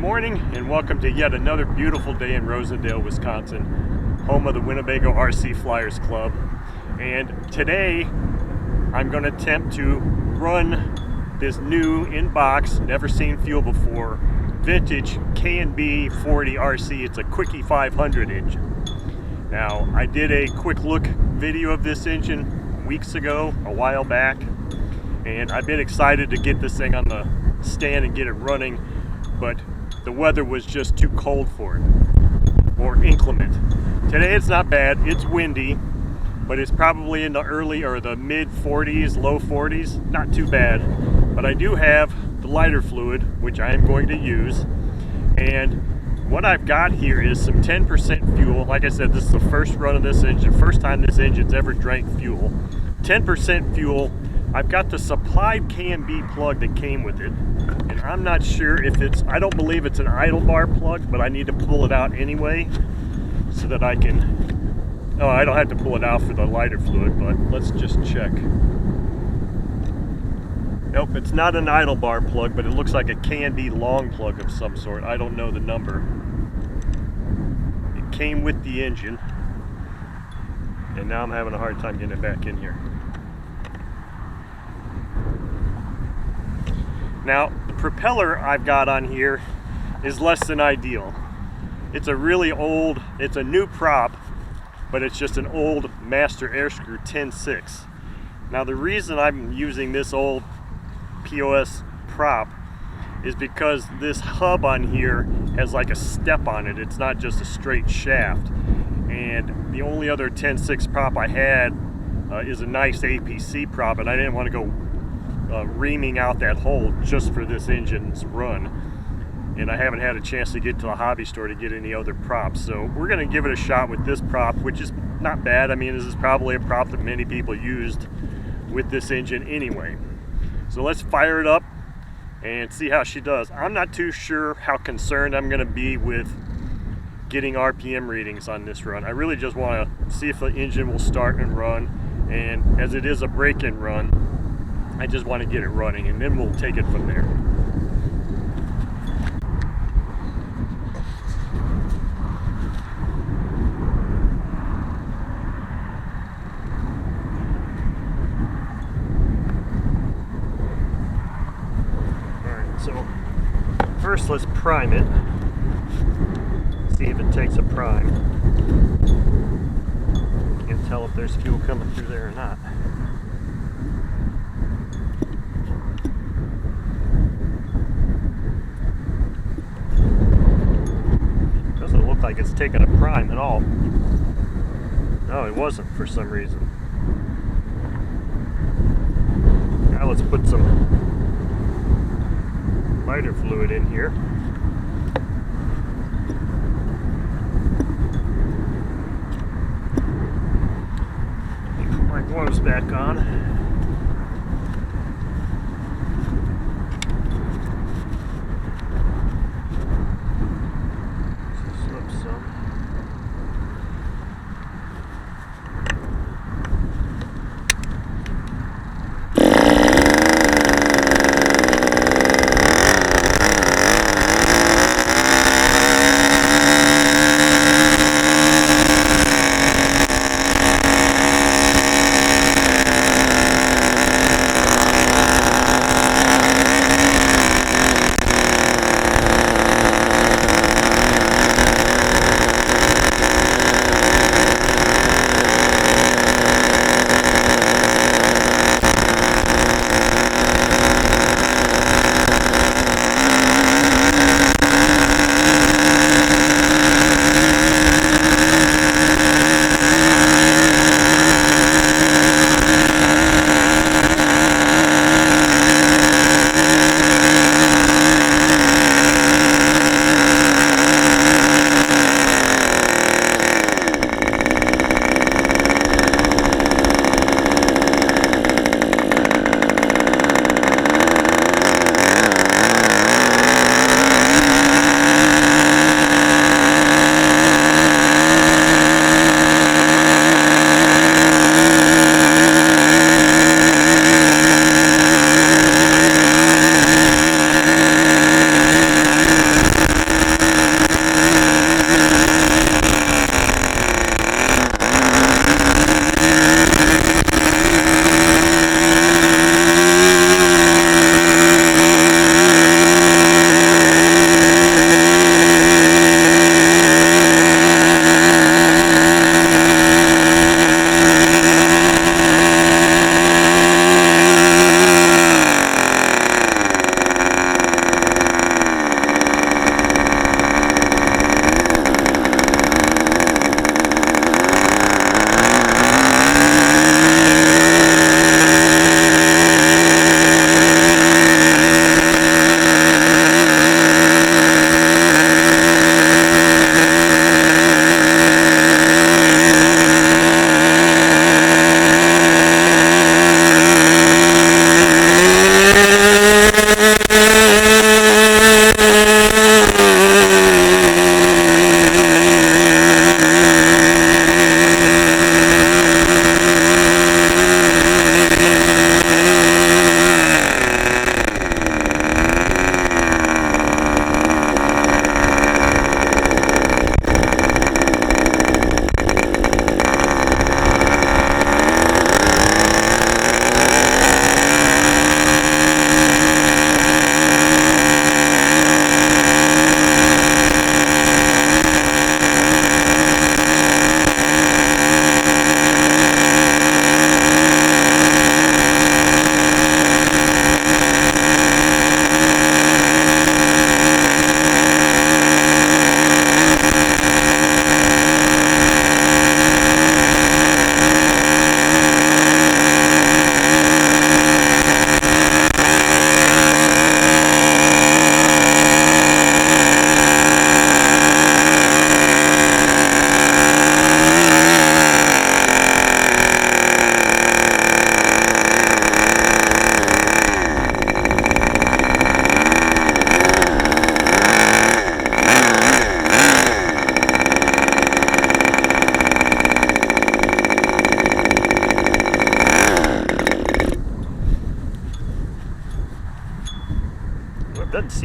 morning and welcome to yet another beautiful day in Rosendale, Wisconsin, home of the Winnebago RC Flyers Club. And today I'm going to attempt to run this new in-box, never seen fuel before, vintage K&B 40 RC. It's a Quickie 500 engine. Now, I did a quick look video of this engine weeks ago, a while back, and I've been excited to get this thing on the stand and get it running, but the weather was just too cold for it, or inclement. Today it's not bad, it's windy, but it's probably in the early or the mid 40s, low 40s, not too bad. But I do have the lighter fluid, which I am going to use, and what I've got here is some 10% fuel. Like I said, this is the first run of this engine, first time this engine's ever drank fuel. 10% fuel. I've got the supplied K&B plug that came with it, and I'm not sure if it's, I don't believe it's an idle bar plug, but I need to pull it out anyway so that I can, oh, I don't have to pull it out for the lighter fluid, but let's just check. Nope, it's not an idle bar plug, but it looks like a K&B long plug of some sort. I don't know the number. It came with the engine, and now I'm having a hard time getting it back in here. Now, the propeller I've got on here is less than ideal. It's a really old, it's a new prop, but it's just an old Master Air Screw 10.6. Now, the reason I'm using this old POS prop is because this hub on here has like a step on it. It's not just a straight shaft. And the only other 10.6 prop I had is a nice APC prop, and I didn't want to go reaming out that hole just for this engine's run, and I haven't had a chance to get to the hobby store to get any other props, so we're going to give it a shot with this prop, which is not bad. I mean, this is probably a prop that many people used with this engine anyway. So let's fire it up and see how she does. I'm not too sure how concerned I'm going to be with getting RPM readings on this run. I really just want to see if the engine will start and run, and as it is a break-in run, I just want to get it running, and then we'll take it from there. Alright, so first let's prime it. See if it takes a prime. Can't tell if there's fuel coming through there or not. Like it's taking a prime at all. No, it wasn't for some reason. Now let's put some lighter fluid in here. Put my gloves back on.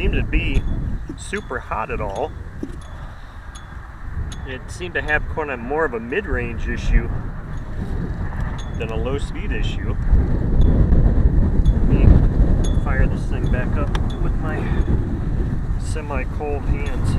seem to be super hot at all. It seemed to have kind of more of a mid-range issue than a low speed issue. Let me fire this thing back up with my semi-cold hands.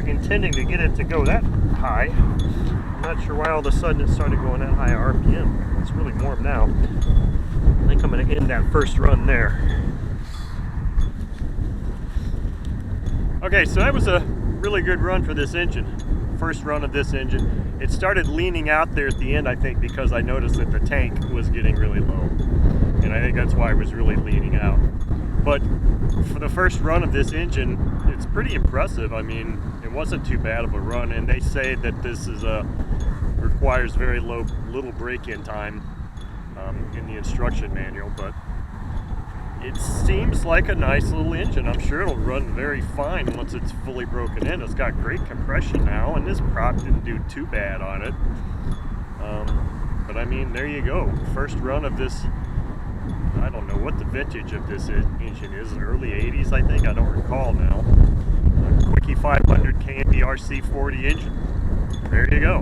Intending to get it to go that high. I'm not sure why all of a sudden it started going that high RPM. It's really warm now. I think I'm going to end that first run there. Okay, so that was a really good run for this engine. First run of this engine. It started leaning out there at the end, I think, because I noticed that the tank was getting really low. And I think that's why it was really leaning out. But for the first run of this engine, it's pretty impressive. I mean, it wasn't too bad of a run, and they say that this is requires very little break-in time in the instruction manual, but it seems like a nice little engine. I'm sure it'll run very fine once it's fully broken in. It's got great compression now, and this prop didn't do too bad on it. But I mean, there you go. First run of this. I don't know what the vintage of this engine is, early 80s I think, I don't recall now. Quickie 500 KNB RC 40 engine. There you go.